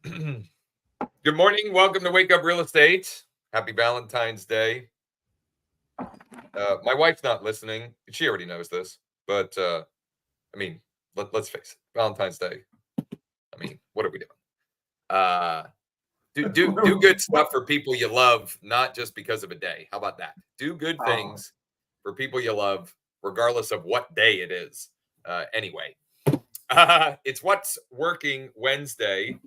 Good morning. Welcome to Wake Up Real Estate. Happy Valentine's Day. My wife's not listening. She already knows this, but I mean, let's face it. Valentine's Day. I mean, what are we doing? Do good stuff for people you love, not just because of a day. How about that? Do good things for people you love, regardless of what day it is. Anyway, it's What's Working Wednesday,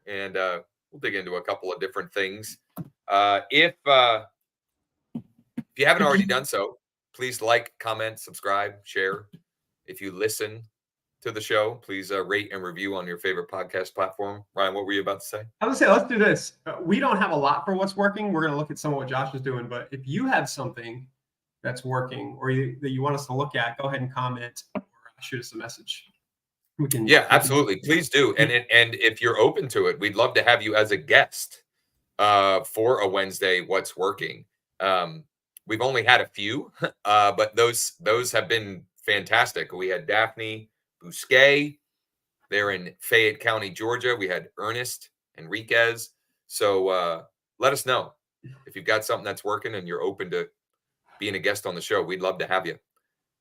and we'll dig into a couple of different things. If you haven't already done so, please like, comment, subscribe, share. If you listen to the show, please rate and review on your favorite podcast platform. Ryan, what were you about to say? I was going to say, let's do this. We don't have a lot for what's working. We're going to look at some of what Josh is doing. But if you have something that's working or that you want us to look at, go ahead and comment or shoot us a message. Absolutely. Please do. And if you're open to it, we'd love to have you as a guest for a Wednesday What's Working. We've only had a few, but those have been fantastic. We had Daphne Bousquet. They're in Fayette County, Georgia. We had Ernest Enriquez. So let us know if you've got something that's working and you're open to being a guest on the show. We'd love to have you.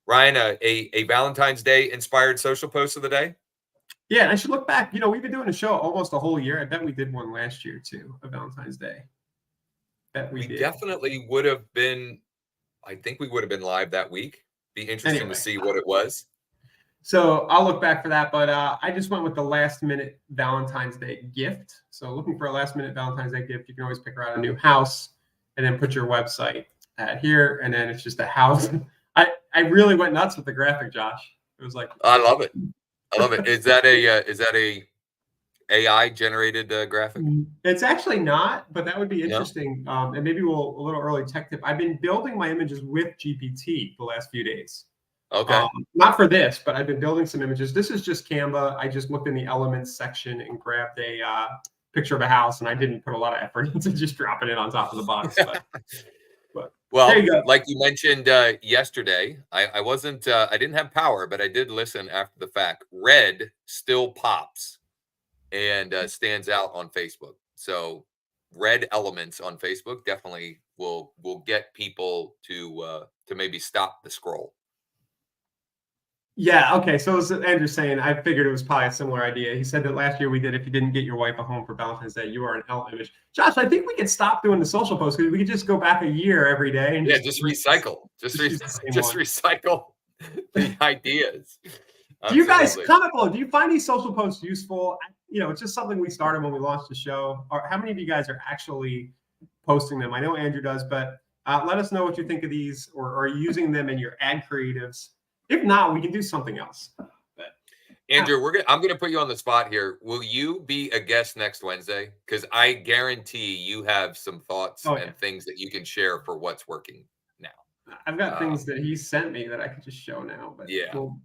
Ryan, a Valentine's Day inspired social post of the day? Yeah, I should look back. We've been doing a show almost a whole year. I bet we did one last year too, a Valentine's Day. We definitely would have been. I think we would have been live that week. Be interesting to see what it was. So I'll look back for that, but I just went with the last minute Valentine's Day gift. So looking for a last minute Valentine's Day gift, you can always pick out a new house and then put your website at here, and then it's just a house. I really went nuts with the graphic, Josh. It was like, I love it. Is that a AI generated graphic? It's actually not, but that would be interesting. No? And maybe a little early tech tip. I've been building my images with GPT the last few days. Okay. Not for this, but I've been building some images. This is just Canva. I just looked in the elements section and grabbed a picture of a house, and I didn't put a lot of effort into just dropping it on top of the box. Well, there you go. Like you mentioned yesterday, I wasn't. I didn't have power, but I did listen after the fact. Red still pops and stands out on Facebook. So red elements on Facebook definitely will get people to maybe stop the scroll. Yeah. Okay. So as Andrew's saying, I figured it was probably a similar idea. He said that last year we did, if you didn't get your wife a home for Valentine's Day, you are an L image. Josh, I think we could stop doing the social posts because we could just go back a year every day and just recycle. Just recycle the ideas. Do you guys comment below? Do you find these social posts useful? It's just something we started when we launched the show. Or how many of you guys are actually posting them? I know Andrew does, but let us know what you think of these, or are you using them in your ad creatives? If not, we can do something else. But, Andrew, I'm gonna put you on the spot here. Will you be a guest next Wednesday? Because I guarantee you have some thoughts and things that you can share for what's working now. I've got things that he sent me that I could just show now. But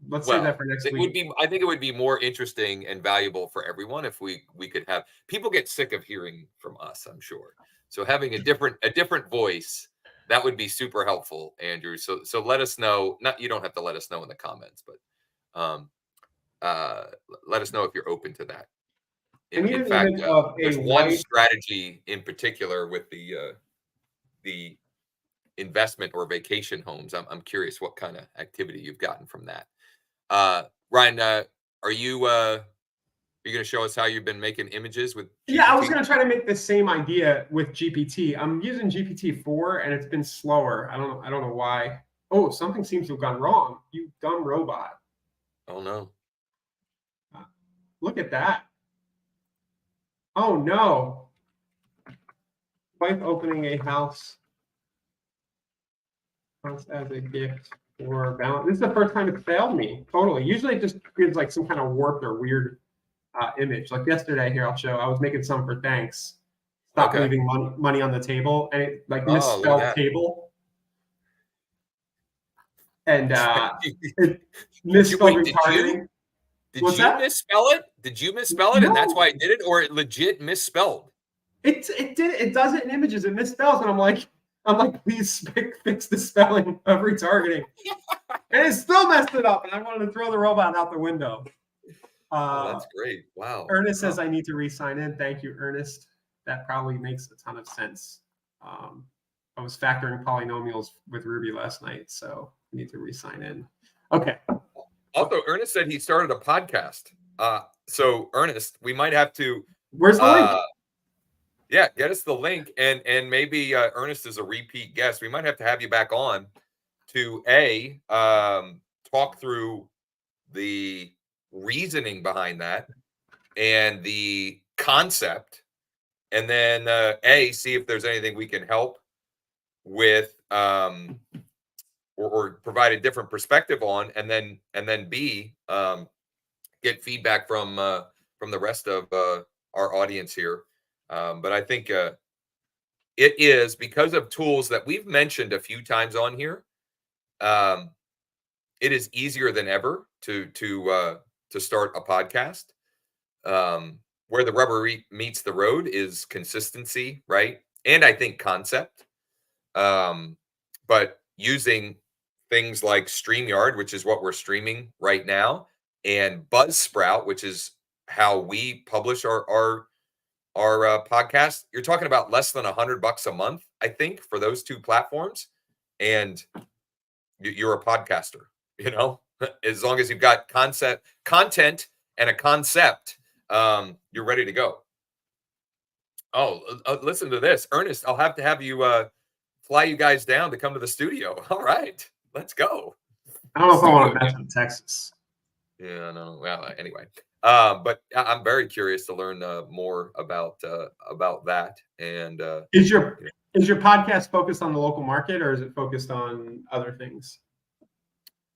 let's save that for next week. I think it would be more interesting and valuable for everyone if we could have people get sick of hearing from us, I'm sure. So having a different voice. That would be super helpful, Andrew. So let us know. You don't have to let us know in the comments, but let us know if you're open to that. In fact, there's one strategy in particular with the investment or vacation homes. I'm curious what kind of activity you've gotten from that. Ryan, are you going to show us how you've been making images with GPT? Yeah, I was going to try to make the same idea with GPT. I'm using GPT-4 and it's been slower. I don't know why. Oh, something seems to have gone wrong. You dumb robot. Oh no. Look at that. Oh no. Wife opening a house as a gift for balance. This is the first time it's failed me. Totally. Usually it just gives like some kind of warped or weird image. Like yesterday here, I'll show. I was making some for thanks. Stop leaving money on the table, and it like misspelled table. And it misspelled retargeting. Did you misspell it? Did you misspell it, and that's why I did it, or it legit misspelled? It did. It does it in images. It misspells, and I'm like, please fix the spelling of retargeting. And it still messed it up, and I wanted to throw the robot out the window. That's great. Wow. Ernest says I need to re-sign in. Thank you, Ernest. That probably makes a ton of sense. I was factoring polynomials with Ruby last night, so I need to re-sign in. Okay. Also, Ernest said he started a podcast. So Ernest, we might have to. Where's the link? Yeah, get us the link, and maybe Ernest is a repeat guest. We might have to have you back on to talk through the reasoning behind that and the concept, and then see if there's anything we can help with, or provide a different perspective on, and then B, get feedback from the rest of our audience here. But I think it is because of tools that we've mentioned a few times on here. It is easier than ever to start a podcast. Where the rubber meets the road is consistency, right? And I think concept. But using things like StreamYard, which is what we're streaming right now, and Buzzsprout, which is how we publish our podcast, you're talking about less than $100 a month, I think, for those two platforms, and you're a podcaster. As long as you've got content, and a concept, you're ready to go. Oh, listen to this, Ernest. I'll have to have you fly you guys down to come to the studio. All right, let's go. I don't know if I want to mess with Texas. Yeah, no. Well, anyway, but I'm very curious to learn more about that. And is your podcast focused on the local market, or is it focused on other things?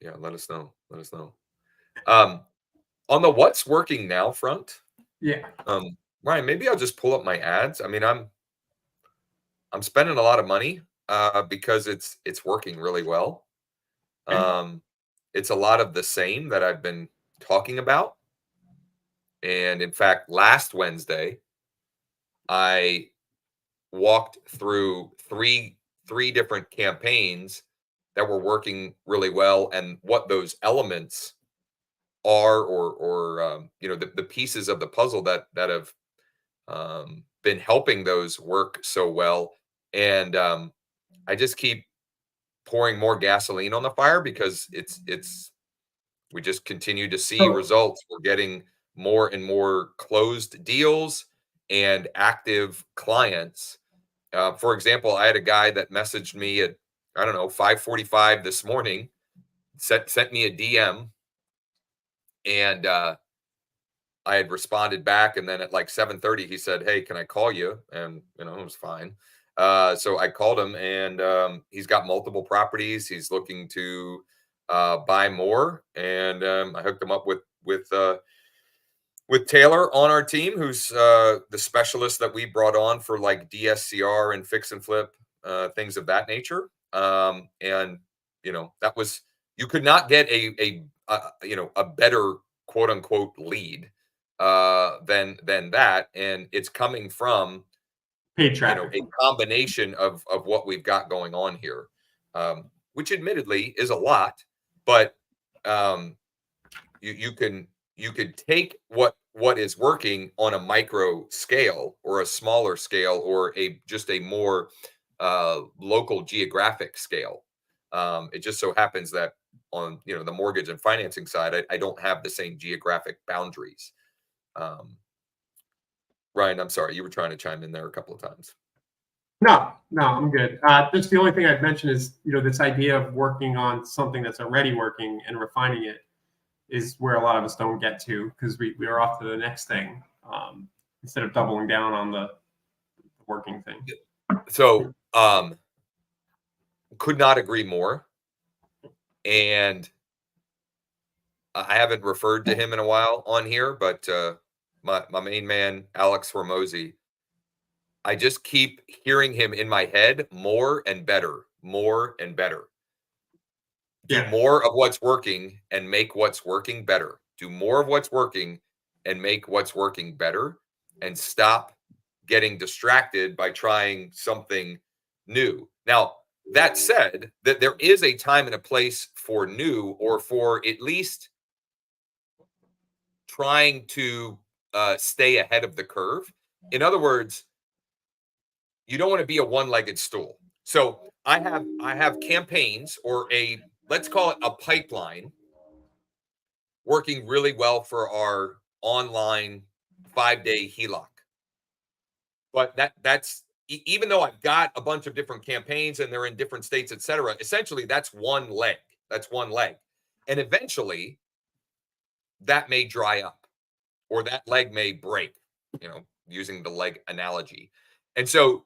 Yeah, let us know. On the what's working now front. Yeah. Ryan, maybe I'll just pull up my ads. I mean, I'm spending a lot of money because it's working really well. It's a lot of the same that I've been talking about. And in fact, last Wednesday, I walked through three different campaigns that were working really well, and what those elements are, or the pieces of the puzzle that have been helping those work so well. And I just keep pouring more gasoline on the fire because we just continue to see results. We're getting more and more closed deals and active clients. For example, I had a guy that messaged me at, I don't know, 5:45 this morning, sent me a DM, and I had responded back, and then at like 7:30 he said, "Hey, can I call you?" And it was fine. So I called him, and he's got multiple properties. He's looking to buy more, and I hooked him up with Taylor on our team, who's the specialist that we brought on for like DSCR and fix and flip, things of that nature. And that was, you could not get a better quote unquote lead than that, and it's coming from paid traffic, a combination of what we've got going on here, which admittedly is a lot, but you could take what is working on a micro scale or a smaller scale or just a more local geographic scale. It just so happens that on the mortgage and financing side, I don't have the same geographic boundaries. Ryan, I'm sorry, you were trying to chime in there a couple of times. No, I'm good. Just the only thing I'd mention is, this idea of working on something that's already working and refining it is where a lot of us don't get to, because we are off to the next thing instead of doubling down on the working thing. So, could not agree more. And I haven't referred to him in a while on here, but my main man, Alex Hormozy, I just keep hearing him in my head more and better, more and better. Do more of what's working and make what's working better. Do more of what's working and make what's working better, and stop getting distracted by trying something new. Now, that said, that there is a time and a place for new, or for at least trying to stay ahead of the curve. In other words, you don't want to be a one-legged stool. So I have campaigns, or let's call it a pipeline, working really well for our online 5-day HELOC. But that's even though I've got a bunch of different campaigns and they're in different states, et cetera, essentially that's one leg. That's one leg. And eventually that may dry up, or that leg may break, using the leg analogy. And so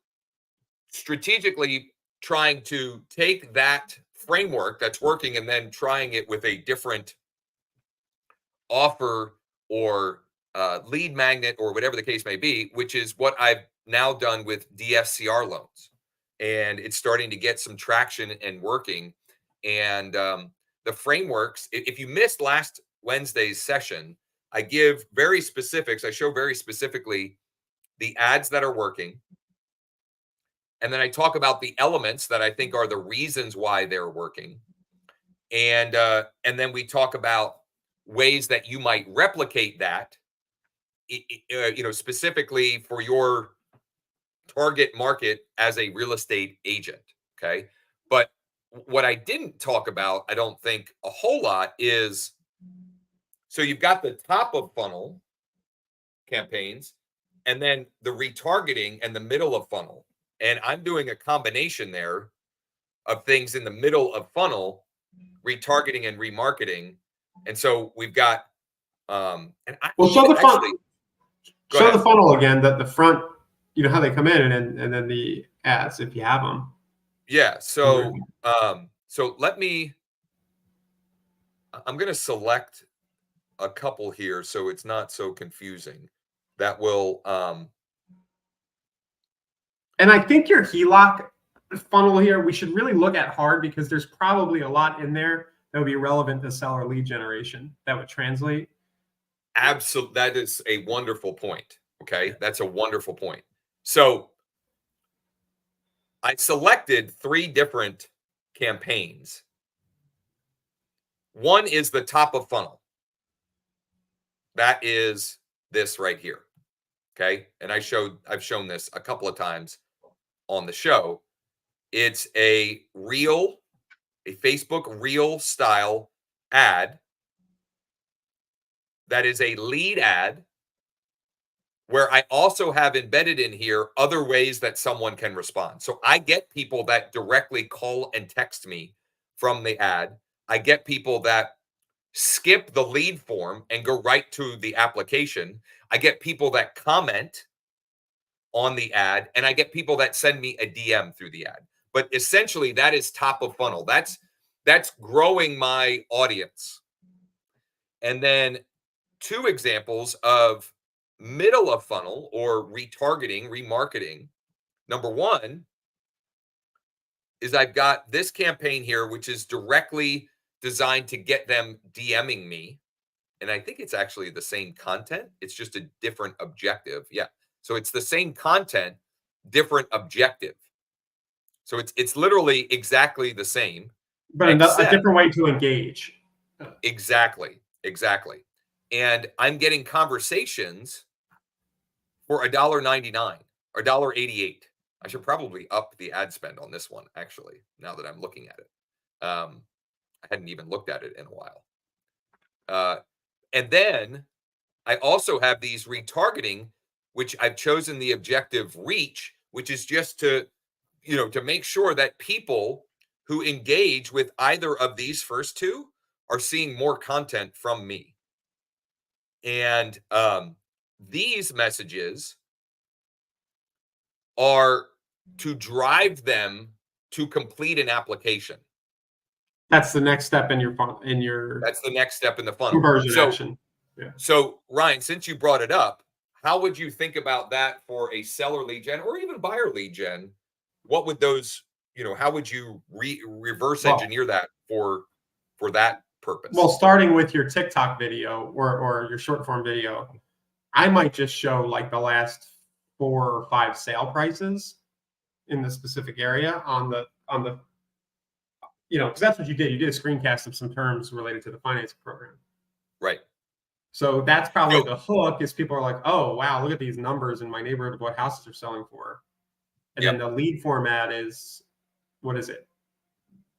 strategically trying to take that framework that's working and then trying it with a different offer or lead magnet or whatever the case may be, which is what I've now done with DSCR loans. And it's starting to get some traction and working. And the frameworks, if you missed last Wednesday's session, I give very specifics. I show very specifically the ads that are working. And then I talk about the elements that I think are the reasons why they're working. And then we talk about ways that you might replicate that, specifically for your target market as a real estate agent. Okay. But what I didn't talk about, I don't think a whole lot, is so you've got the top of funnel campaigns and then the retargeting and the middle of funnel. And I'm doing a combination there of things in the middle of funnel, retargeting and remarketing. And so we've got show the funnel. Show the funnel again, that the front, how they come in, and then the ads, if you have them. Yeah. So I'm going to select a couple here so it's not so confusing. That will and I think your HELOC funnel here, we should really look at hard, because there's probably a lot in there that would be relevant to seller lead generation that would translate. Absolutely. That is a wonderful point. Okay. That's a wonderful point. So I selected 3 different campaigns. One is the top of funnel. That is this right here. Okay. And I've shown this a couple of times on the show. It's a Facebook reel style ad that is a lead ad, where I also have embedded in here other ways that someone can respond. So I get people that directly call and text me from the ad. I get people that skip the lead form and go right to the application. I get people that comment on the ad, and I get people that send me a DM through the ad. But essentially that is top of funnel. That's growing my audience. And then 2 examples of middle of funnel, or retargeting, remarketing. Number 1 is I've got this campaign here, which is directly designed to get them DMing me. And I think it's actually the same content. It's just a different objective. Yeah. So it's the same content, different objective. So it's literally exactly the same, but a different way to engage. Exactly. And I'm getting conversations for $1.99 or $1.88. I should probably up the ad spend on this one, actually, now that I'm looking at it. I hadn't even looked at it in a while. And then I also have these retargeting, which I've chosen the objective reach, which is just to make sure that people who engage with either of these first 2 are seeing more content from me. And these messages are to drive them to complete an application. That's the next step in your That's the next step in the funnel. Conversion action. Yeah. So Ryan, since you brought it up, how would you think about that for a seller lead gen or even buyer lead gen? What would those, how would you reverse engineer that for that purpose? Well, starting with your TikTok video or your short form video, I might just show like the last 4 or 5 sale prices in the specific area on the because that's what you did. You did a screencast of some terms related to the financing program. Right. So that's probably So, the hook is people are like, oh, wow, look at these numbers in my neighborhood of what houses are selling for. And then yep. the lead format is, what is it?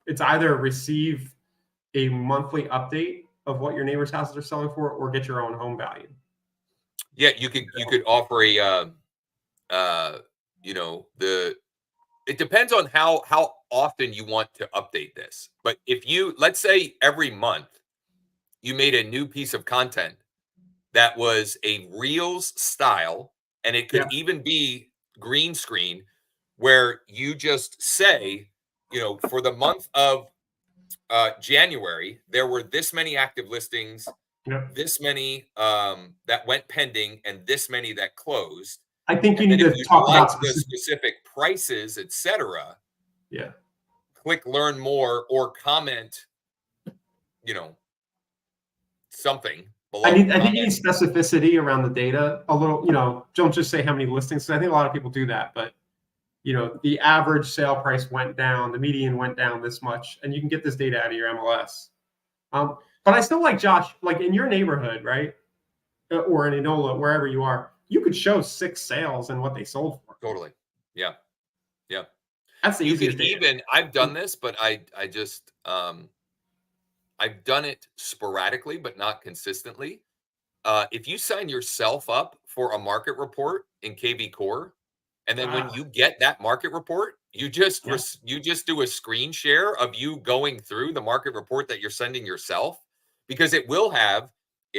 It's either receive a monthly update of what your neighbor's houses are selling for or get your own home value. Yeah, you could offer a you know, it depends on how often you want to update this. But if you, let's say every month you made a new piece of content that was a Reels style, and it could Yeah. even be green screen, where you just say, for the month of January, there were this many active listings, Yeah. this many that went pending, and this many that closed. I think you And need then if to you'd talk like about the specific. specific prices, etc., Yeah. click learn more or comment, you know, something below. I think you need Comment. specificity around the data a little, don't just say how many listings. 'Cause I think a lot of people do that, but the average sale price went down, the median went down this much, and you can get this data out of your MLS. But I still like Josh, like in your neighborhood, right? Or in Enola, wherever you are, you could show 6 sales and what they sold for. Totally. Yeah. Yeah. That's the You could easiest data. even, I've done this, but I just, I've done it sporadically, but not consistently. If you sign yourself up for a market report in KB Core, and then when Ah, you get that market report, you just yeah. you just do a screen share of you going through the market report that you're sending yourself, because it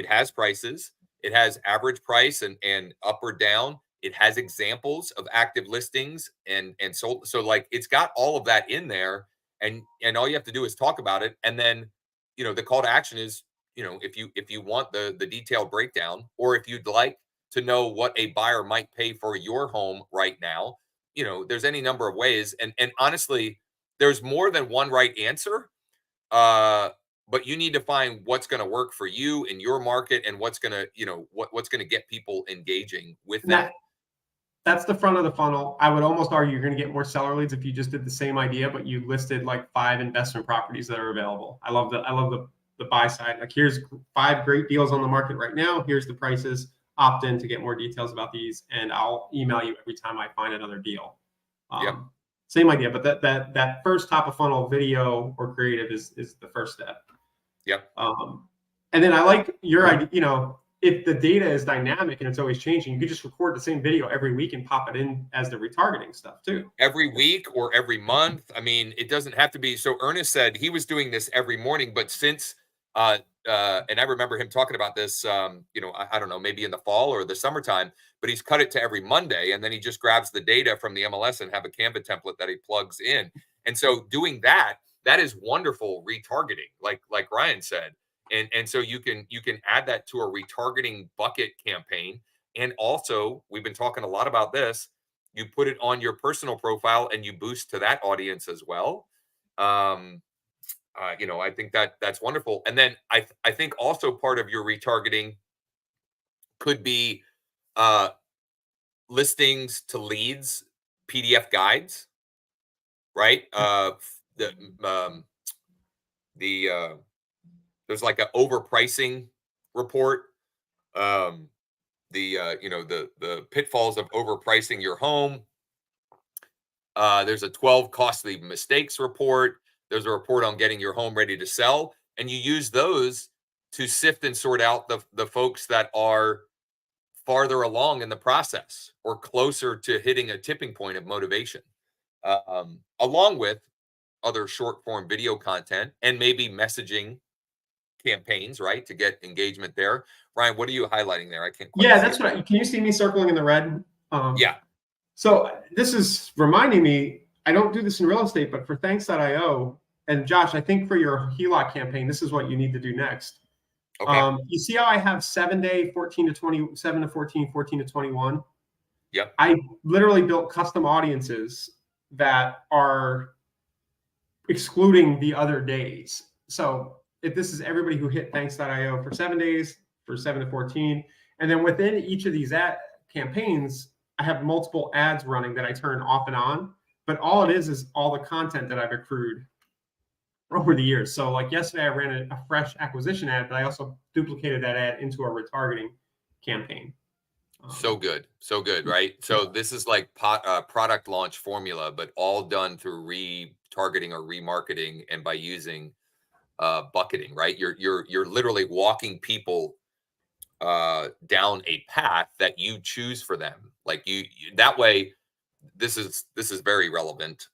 has prices, it has average price and up or down, it has examples of active listings and sold. So like it's got all of that in there, and all you have to do is talk about it, and then the call to action is, if you want the detailed breakdown, or if you'd like to know what a buyer might pay for your home right now, there's any number of ways. And honestly, there's more than one right answer. Uh, but you need to find what's going to work for you in your market, and what's going to, what's going to get people engaging with And that. that's the front of the funnel. I would almost argue you're going to get more seller leads if you just did the same idea, but you listed like 5 investment properties that are available. I love the buy side. Like, here's 5 great deals on the market right now. Here's the prices. Opt in to get more details about these, and I'll email you every time I find another deal. Yep. Same idea, but that first top of funnel video or creative is the first step. Yep. And then I like your idea, if the data is dynamic and it's always changing, you could just record the same video every week and pop it in as the retargeting stuff too. Every week or every month. I mean, it doesn't have to be. So Ernest said he was doing this every morning, but since and I remember him talking about this, I don't know, maybe in the fall or the summertime, but he's cut it to every Monday, and then he just grabs the data from the MLS and have a Canva template that he plugs in. And so doing that is wonderful retargeting, like Ryan said. And so you can add that to a retargeting bucket campaign. And also, we've been talking a lot about this. You put it on your personal profile and you boost to that audience as well. I think that's wonderful. And then I think also part of your retargeting could be uh, listings to leads, PDF guides, right? The the There's like an overpricing report. The pitfalls of overpricing your home. There's a 12 costly mistakes report. There's a report on getting your home ready to sell. And you use those to sift and sort out the folks that are farther along in the process or closer to hitting a tipping point of motivation, along with other short form video content and maybe messaging campaigns, right, to get engagement there. Ryan, what are you highlighting there? I can't quite Yeah, see that's it. what. Can you see me circling in the red? Yeah. So this is reminding me. I don't do this in real estate, but for Thanks.io and Josh, I think for your HELOC campaign, this is what you need to do next. Okay. You see how I have 7-day, 14 to 20, 7 to 14, 14 to 21? Yep. I literally built custom audiences that are excluding the other days. So if this is everybody who hit Thanks.io for 7 days, for 7 to 14, and then within each of these ad campaigns, I have multiple ads running that I turn off and on. But all it is all the content that I've accrued over the years. So like yesterday, I ran a fresh acquisition ad, but I also duplicated that ad into a retargeting campaign. So good, right? So this is like product launch formula, but all done through retargeting or remarketing, and by using bucketing, right? You're literally walking people down a path that you choose for them. Like that way, this is very relevant,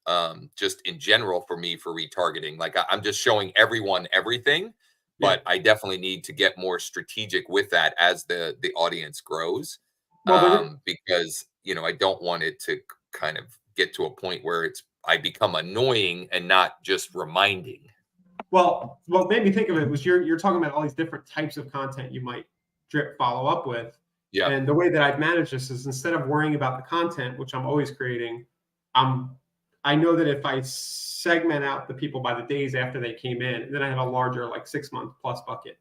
just in general for me for retargeting. Like I'm just showing everyone everything, but I definitely need to get more strategic with that as the audience grows. Well, Because I don't want it to kind of get to a point where I become annoying and not just reminding. Well, what made me think of it was you're talking about all these different types of content you might drip follow up with. Yeah. And the way that I've managed this is, instead of worrying about the content, which I'm always creating, I know that if I segment out the people by the days after they came in, then I have a larger, like 6-month plus bucket.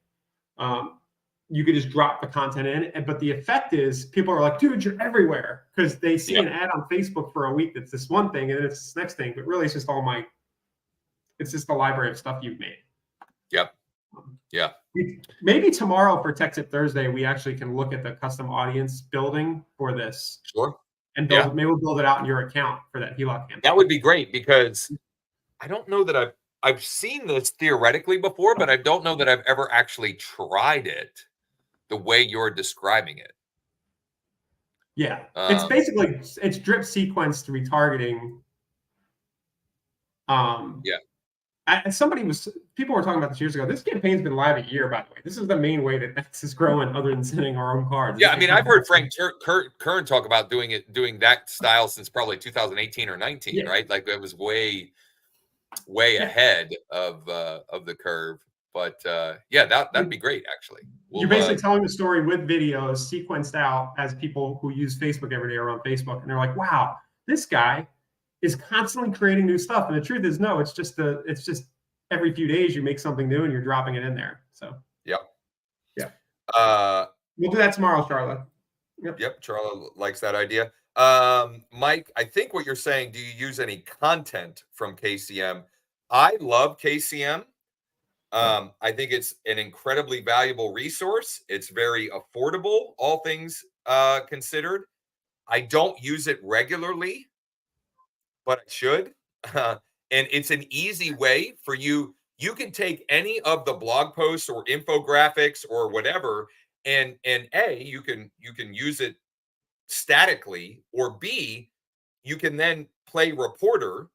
You could just drop the content in, but the effect is people are like, dude, you're everywhere, because they see an ad on Facebook for a week that's this one thing, and then it's this next thing, but really it's just it's just the library of stuff you've made. Yep. Yeah. Maybe tomorrow for Tech Tip Thursday, we actually can look at the custom audience building for this. Sure. And maybe we'll build it out in your account for that HELOC campaign. That would be great, because I don't know that I've seen this theoretically before, but I don't know that I've ever actually tried it the way you're describing it. Yeah. It's basically, it's drip sequenced retargeting. People were talking about this years ago. This campaign's been live a year, by the way. This is the main way that NEXA is growing, other than sending our own cards. Yeah, I mean, I've heard Frank Kern talk about doing that style since probably 2018 or 19, right? Like it was way ahead of the curve. But that'd be great, actually. You're basically telling the story with videos sequenced out as people who use Facebook every day are on Facebook, and they're like, wow, this guy is constantly creating new stuff. And the truth is, no, it's just every few days you make something new and you're dropping it in there. So we'll do that tomorrow, Charlotte. Yep, Charlotte likes that idea. Mike, I think what you're saying, do you use any content from KCM? I love KCM. I think it's an incredibly valuable resource. It's very affordable, all things considered. I don't use it regularly, but I should. And it's an easy way for you. You can take any of the blog posts or infographics or whatever, and A, you can use it statically, or B, you can then play reporter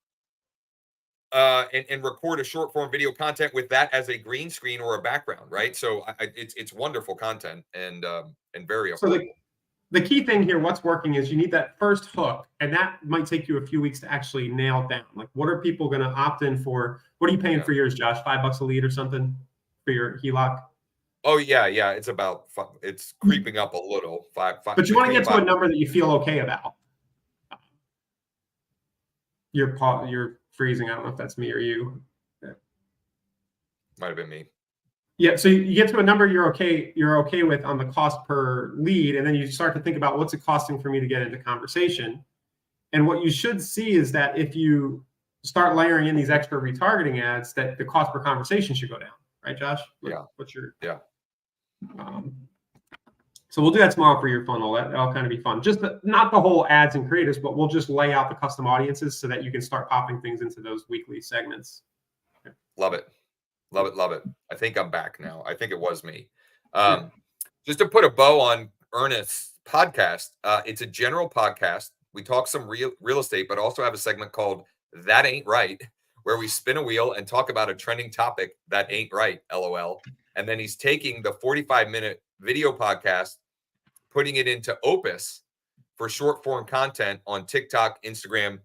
and record a short form video content with that as a green screen or a background, right? So it's wonderful content and very affordable. So the key thing here, what's working, is you need that first hook, and that might take you a few weeks to actually nail down. Like, what are people going to opt in for? What are you paying for yours, Josh? $5 a lead or something for your HELOC? Oh yeah, it's creeping up a little. Five. But you want to get to a number that you feel okay about. You're freezing. I don't know if that's me or you. Might have been me. Yeah, so you get to a number you're okay with on the cost per lead, and then you start to think about, what's it costing for me to get into conversation. And what you should see is that if you start layering in these extra retargeting ads, that the cost per conversation should go down, right, Josh? What's your so we'll do that tomorrow for your funnel. That'll kind of be fun. Just not the whole ads and creatives, but we'll just lay out the custom audiences so that you can start popping things into those weekly segments. Love it. Love it. I think I'm back now. I think it was me. Just to put a bow on Ernest's podcast, it's a general podcast. We talk some real estate, but also have a segment called That Ain't Right, where we spin a wheel and talk about a trending topic that ain't right, LOL. And then he's taking the 45-minute video podcast, putting it into Opus for short form content on TikTok, Instagram,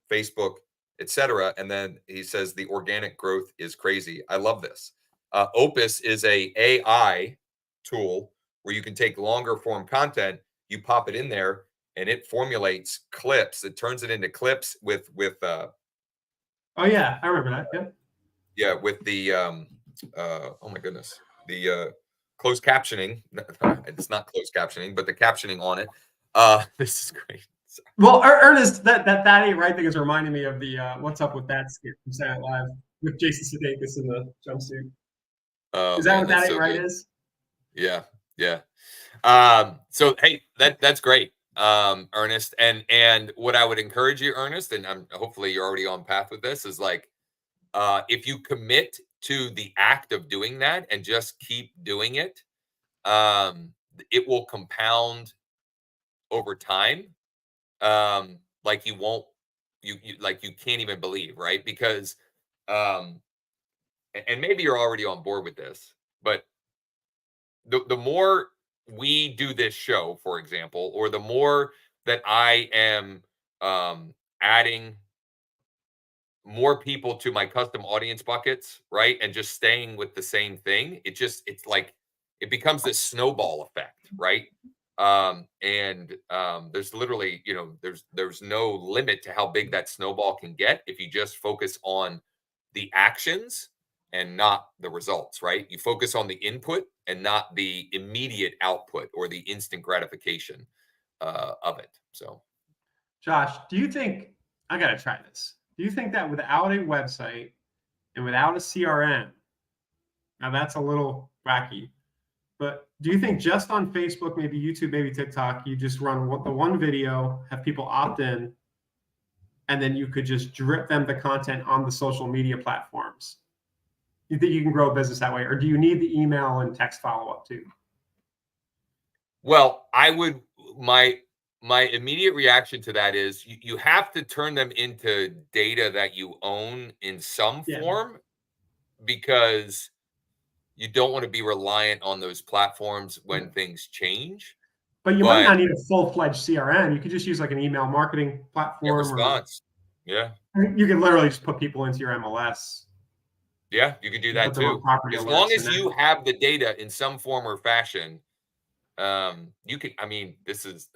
Facebook, etc. And then he says the organic growth is crazy. I love this. Opus is a AI tool where you can take longer form content, you pop it in there, and it formulates clips. It turns it into clips with oh yeah, I remember that. Yeah, with the oh my goodness, the closed captioning. It's not closed captioning, but the captioning on it. This is great. Well, Ernest, that ain't right thing is reminding me of the What's Up With That skit from Saturday Night Live. with Jason Sudeikis in the jumpsuit. Oh Is that man, what that's that so right good. is? Yeah, yeah. So hey, that's great, Ernest. And what I would encourage you, Ernest, and hopefully you're already on path with this, is like if you commit to the act of doing that and just keep doing it, it will compound over time. Like you won't, you like you can't even believe, right? Because um, and maybe you're already on board with this, but the more we do this show, for example, or the more that I am adding more people to my custom audience buckets, right? And just staying with the same thing, it's like it becomes this snowball effect, right? And there's literally, there's no limit to how big that snowball can get if you just focus on the actions and not the results, right? You focus on the input and not the immediate output or the instant gratification of it. So Josh, do you think I gotta try this? Do you think that without a website and without a CRM, now that's a little wacky, but do you think just on Facebook, maybe YouTube, maybe TikTok, you just run the one video, have people opt in, and then you could just drip them the content on the social media platforms? You think you can grow a business that way, or do you need the email and text follow up too? well, I would my immediate reaction to that is you have to turn them into data that you own in some Yeah, form because you don't want to be reliant on those platforms when things change. but you might But not need a full fledged CRM. You could just use like an email marketing get platform, or response. Yeah. you can literally just put people into your MLS Yeah, you can do and that put them on too. property As long alerts, and as then you have the data in some form or fashion, you could, this is,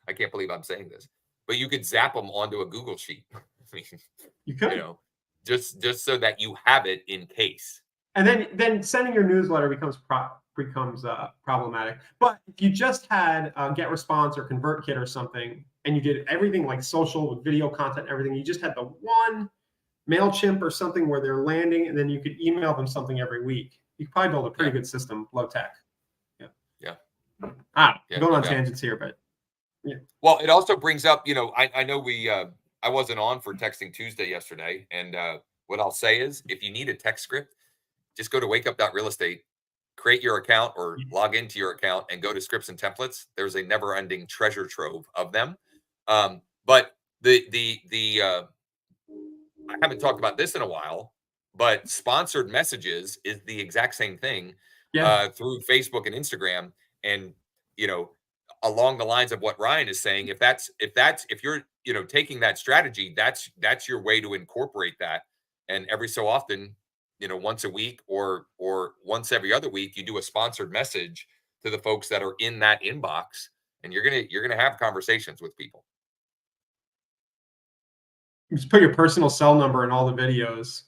I can't believe I'm saying this, but you could zap them onto a Google sheet. I mean, you you could. know, just so that you have it in case. And then sending your newsletter becomes problematic. But if you just had Get Response or ConvertKit or something, and you did everything like social with video content, everything, you just had the one MailChimp or something where they're landing, and then you could email them something every week. You could probably build a pretty Yeah, good system, low tech. Yeah. yeah, I'm yeah, going no on doubt. tangents here, but yeah. Well, it also brings up, I know I wasn't on for Texting Tuesday yesterday, and what I'll say is, if you need a text script, just go to wakeup.realestate, create your account or log into your account and go to scripts and templates. There's a never-ending treasure trove of them. But I haven't talked about this in a while, but sponsored messages is the exact same thing Yeah. through Facebook and Instagram. And you know, along the lines of what Ryan is saying, if you're taking that strategy, that's your way to incorporate that. And every so often, once a week or once every other week, you do a sponsored message to the folks that are in that inbox, and you're gonna have conversations with people. Just put your personal cell number in all the videos.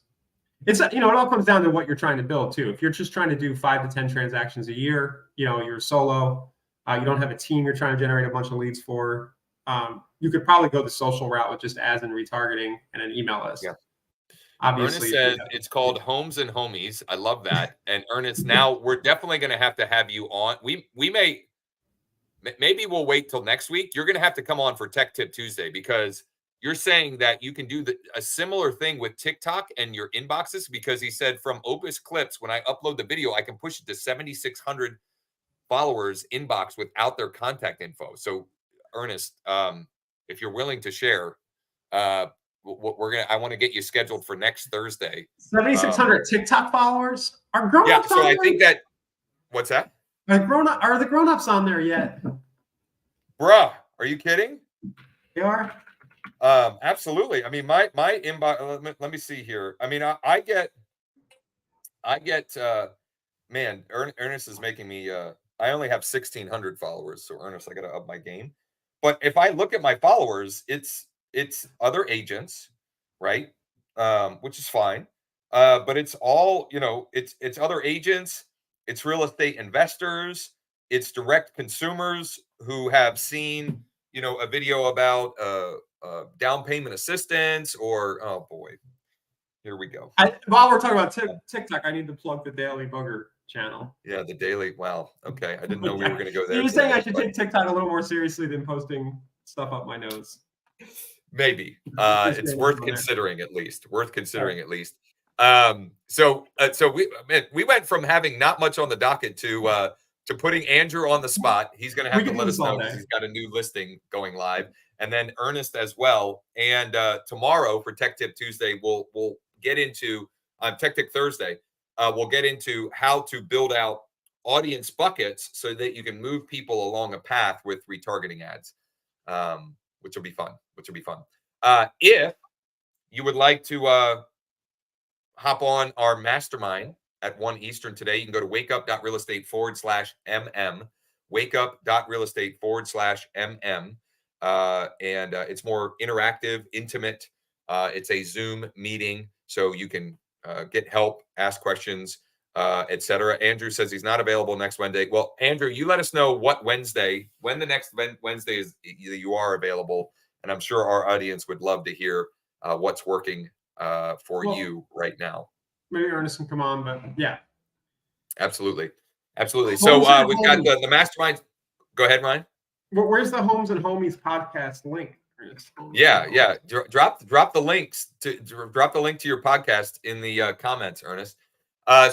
It's it all comes down to what you're trying to build too. If you're just trying to do 5 to 10 transactions a year, you're solo, you don't have a team you're trying to generate a bunch of leads for, you could probably go the social route with just ads and retargeting and an email list. Yeah. Ernest Obviously, said it's called Homes and Homies. I love that. And Ernest, now we're definitely going to have you on. We maybe we'll wait till next week. You're going to have to come on for Tech Tip Tuesday because you're saying that you can do a similar thing with TikTok and your inboxes, because he said from Opus Clips, when I upload the video, I can push it to 7,600 followers inbox without their contact info. So Ernest, if you're willing to share, uh, I want to get you scheduled for next Thursday. 7,600 TikTok followers. Are grown-ups So on I there? think that, what's that? Are the grown-ups on there yet? Bruh, are you kidding? They are? Absolutely. I mean, my inbox, let me see here. I mean, I get, man, Ernest is making me, I only have 1,600 followers. So Ernest, I got to up my game. But if I look at my followers, it's other agents, right? Which is fine. But it's all, it's other agents, it's real estate investors, it's direct consumers who have seen, a video about down payment assistance, or oh boy, Here we go. While we're talking about TikTok, I need to plug the Daily Booger channel. Yeah, the daily. Wow. Okay, I didn't know we were going to go So there. you're saying I should take TikTok a little more seriously than posting stuff up my nose? Maybe it's worth considering at least. Worth considering at least. So we went from having not much on the docket to putting Andrew on the spot. He's going to have to let us know because he's got a new listing going live, and then Ernest as well. And tomorrow for Tech Tip Tuesday, we'll get into Tech Tip Thursday. We'll get into how to build out audience buckets so that you can move people along a path with retargeting ads. Which will be fun. If you would like to hop on our mastermind at 1 Eastern today, you can go to wakeup.realestate/MM, wakeup.realestate/MM. And it's more interactive, intimate. It's a Zoom meeting, so you can get help, ask questions, etc. Andrew says he's not available next Wednesday. Well, Andrew, you let us know when the next Wednesday is you are available, and I'm sure our audience would love to hear what's working for you right now. Maybe Ernest can come on, but yeah, absolutely. So we've got the mastermind. Go ahead, Ryan. But where's the Homes and Homies podcast link? Yeah. Drop the links drop the link to your podcast in the comments, Ernest.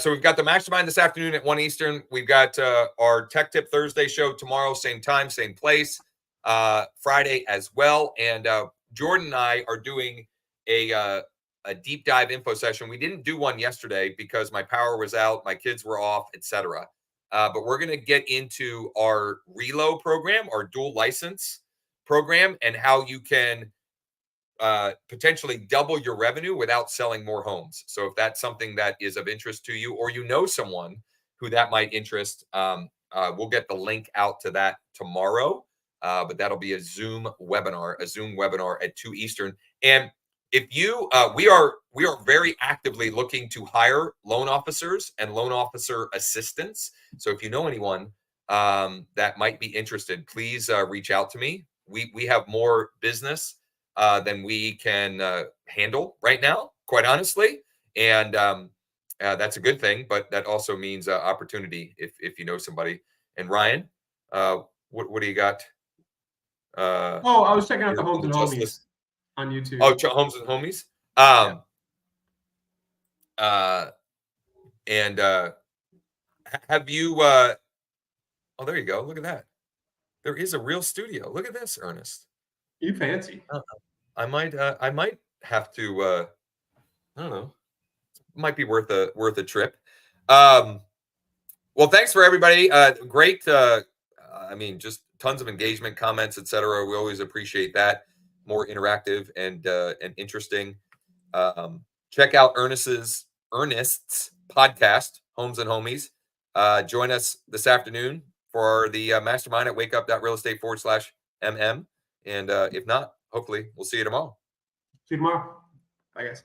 So we've got the mastermind this afternoon at 1 Eastern. We've got our Tech Tip Thursday show tomorrow, same time, same place, Friday as well. And Jordan and I are doing a deep dive info session. We didn't do one yesterday because my power was out, my kids were off, etc. But we're going to get into our reload program, our dual license program, and how you can potentially double your revenue without selling more homes. So if that's something that is of interest to you, or you know someone who that might interest, we'll get the link out to that tomorrow. But that'll be a Zoom webinar at 2 Eastern. And if you, we are very actively looking to hire loan officers and loan officer assistants. So if you know anyone that might be interested, please reach out to me. We have more business than we can handle right now, quite honestly. And that's a good thing, but that also means opportunity if you know somebody. And Ryan, what do you got? I was checking out the Homes and Homies on YouTube. Oh, Homes and Homies. And have you? Oh, there you go. Look at that. There is a real studio. Look at this, Ernest. You fancy? I might have to. I don't know. It might be worth a trip. Well, thanks for everybody. Great. I mean, just tons of engagement, comments, etc. We always appreciate that. More interactive and interesting. Check out Ernest's podcast, Homes and Homies. Join us this afternoon for the mastermind at wakeup.realestate/MM. And if not, hopefully we'll see you tomorrow. See you tomorrow. Bye, guys.